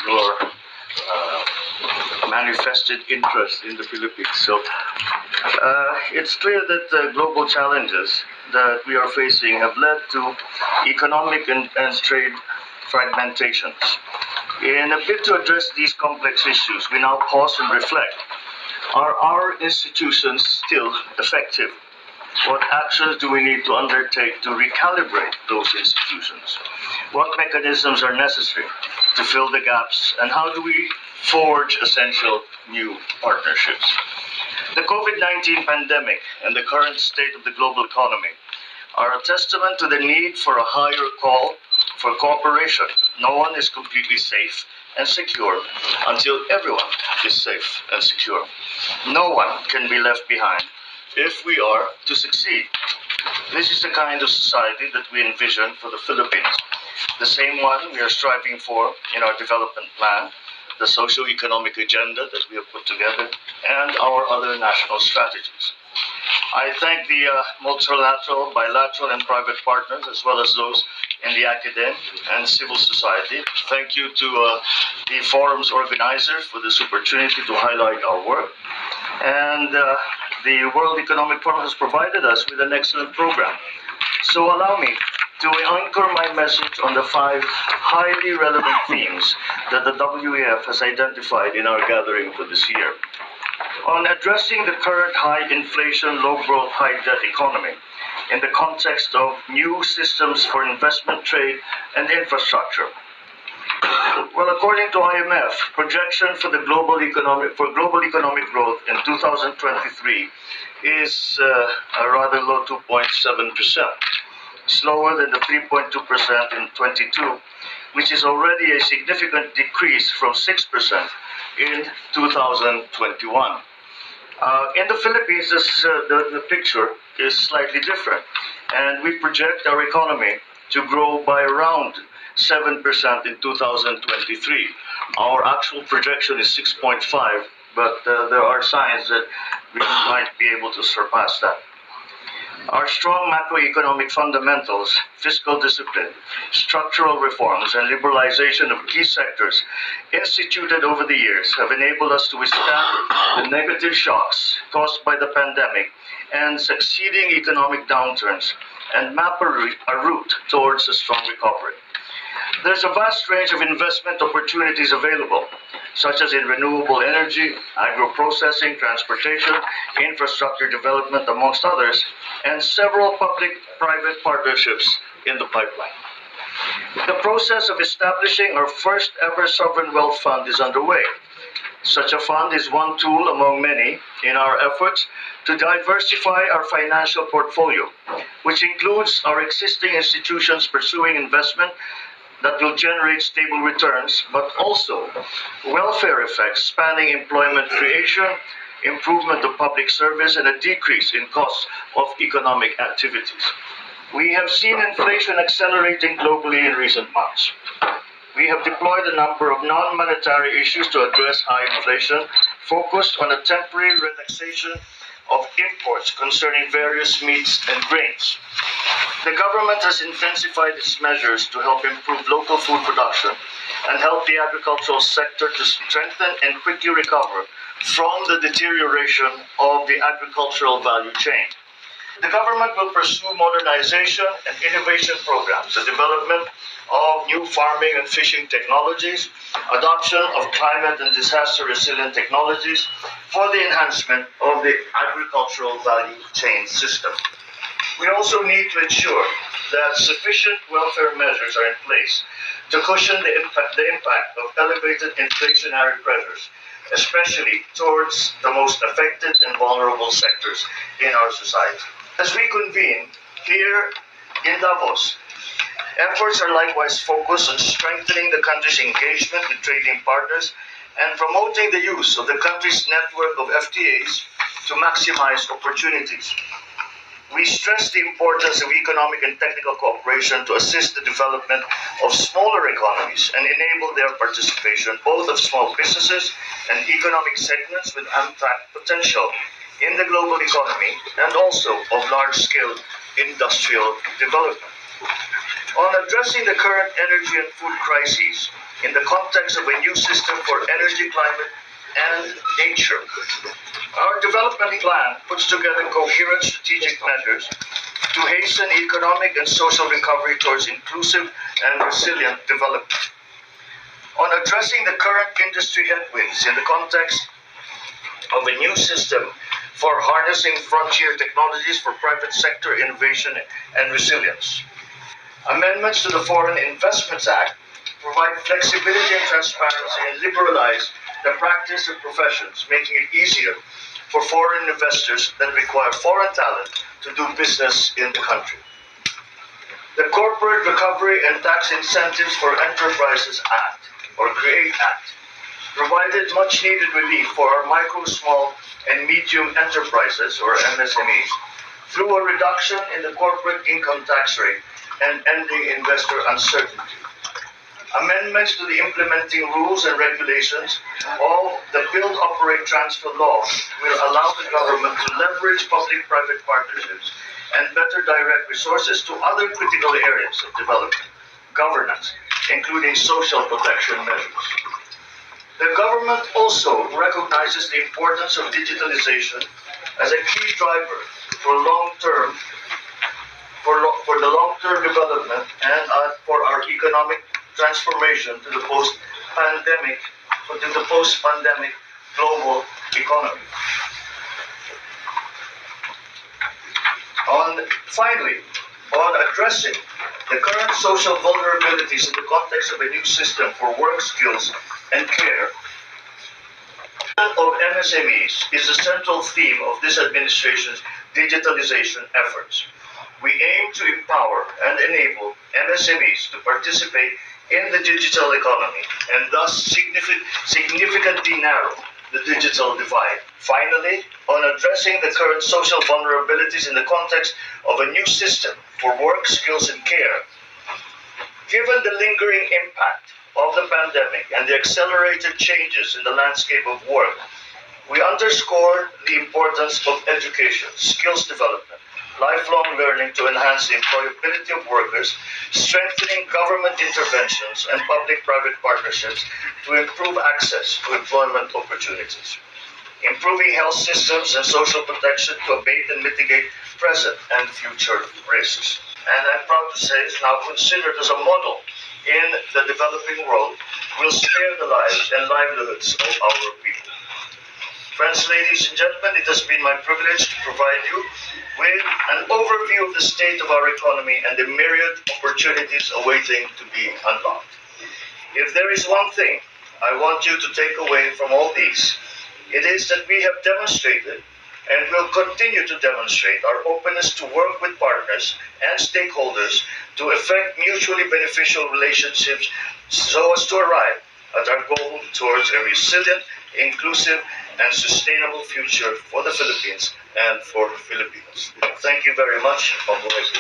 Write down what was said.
your manifested interest in the Philippines. So it's clear that the global challenges that we are facing have led to economic and trade fragmentations. In a bid to address these complex issues, we now pause and reflect. Are our institutions still effective? What actions do we need to undertake to recalibrate those institutions? What mechanisms are necessary to fill the gaps, and how do we forge essential new partnerships? The COVID-19 pandemic and the current state of the global economy are a testament to the need for a higher call for cooperation. No one is completely safe and secure until everyone is safe and secure. No one can be left behind if we are to succeed. This is the kind of society that we envision for the Philippines, the same one we are striving for in our development plan, the socio-economic agenda that we have put together, and our other national strategies. I thank the multilateral, bilateral, and private partners, as well as those in the academic and civil society. Thank you to the forum's organizers for this opportunity to highlight our work. And the World Economic Forum has provided us with an excellent program. So allow me to anchor my message on the 5 highly relevant themes that the WEF has identified in our gathering for this year. On addressing the current high inflation, low growth, high debt economy in the context of new systems for investment, trade, and infrastructure. Well, according to IMF, projection for global economic growth in 2023 is a rather low 2.7%, slower than the 3.2% in 22, which is already a significant decrease from 6% in 2021. In the Philippines, the picture is slightly different, and we project our economy to grow by around 7% in 2023. Our actual projection is 6.5, but there are signs that we might be able to surpass that. Our strong macroeconomic fundamentals, fiscal discipline, structural reforms, and liberalization of key sectors instituted over the years have enabled us to withstand the negative shocks caused by the pandemic and succeeding economic downturns and map a route towards a strong recovery. There's a vast range of investment opportunities available, such as in renewable energy, agro-processing, transportation, infrastructure development, amongst others, and several public-private partnerships in the pipeline. The process of establishing our first ever sovereign wealth fund is underway. Such a fund is one tool among many in our efforts to diversify our financial portfolio, which includes our existing institutions pursuing investment that will generate stable returns, but also welfare effects spanning employment creation, improvement of public service, and a decrease in costs of economic activities. We have seen inflation accelerating globally in recent months. We have deployed a number of non-monetary issues to address high inflation, focused on a temporary relaxation of imports concerning various meats and grains. The government has intensified its measures to help improve local food production and help the agricultural sector to strengthen and quickly recover from the deterioration of the agricultural value chain. The government will pursue modernization and innovation programs, the development of new farming and fishing technologies, adoption of climate and disaster resilient technologies for the enhancement of the agricultural value chain system. We also need to ensure that sufficient welfare measures are in place to cushion the impact of elevated inflationary pressures, especially towards the most affected and vulnerable sectors in our society. As we convene here in Davos, efforts are likewise focused on strengthening the country's engagement with trading partners and promoting the use of the country's network of FTAs to maximize opportunities. We stress the importance of economic and technical cooperation to assist the development of smaller economies and enable their participation, both of small businesses and economic segments with untapped potential in the global economy, and also of large-scale industrial development. On addressing the current energy and food crises, in the context of a new system for energy, climate, and nature. Our development plan puts together coherent strategic measures to hasten economic and social recovery towards inclusive and resilient development. On addressing the current industry headwinds in the context of a new system for harnessing frontier technologies for private sector innovation and resilience. Amendments to the Foreign Investments Act provide flexibility and transparency and liberalize the practice of professions, making it easier for foreign investors that require foreign talent to do business in the country. The Corporate Recovery and Tax Incentives for Enterprises Act, or CREATE Act, provided much needed relief for our micro, small, and medium enterprises, or MSMEs, through a reduction in the corporate income tax rate and ending investor uncertainty. Amendments to the implementing rules and regulations of the Build, Operate, Transfer law will allow the government to leverage public-private partnerships and better direct resources to other critical areas of development, governance, including social protection measures. The government also recognizes the importance of digitalization as a key driver for the long-term development and for our economic transformation to the post-pandemic global economy. Finally, on addressing the current social vulnerabilities in the context of a new system for work skills and care of MSMEs is the central theme of this administration's digitalization efforts. We aim to empower and enable MSMEs to participate in the digital economy and thus significantly narrow the digital divide. Finally, on addressing the current social vulnerabilities in the context of a new system for work, skills, and care, given the lingering impact of the pandemic and the accelerated changes in the landscape of work, we underscore the importance of education, skills development, lifelong learning to enhance the employability of workers, strengthening government interventions and public-private partnerships to improve access to employment opportunities, improving health systems and social protection to abate and mitigate present and future risks. And I'm proud to say it's now considered as a model in the developing world, will spare the lives and livelihoods of our people. Friends, ladies and gentlemen, it has been my privilege to provide you with an overview of the state of our economy and the myriad opportunities awaiting to be unlocked. If there is one thing I want you to take away from all these, it is that we have demonstrated and will continue to demonstrate our openness to work with partners and stakeholders to effect mutually beneficial relationships so as to arrive at our goal towards a resilient, inclusive, and sustainable future for the Philippines and for Filipinos. Thank you very much. Mabuhay po.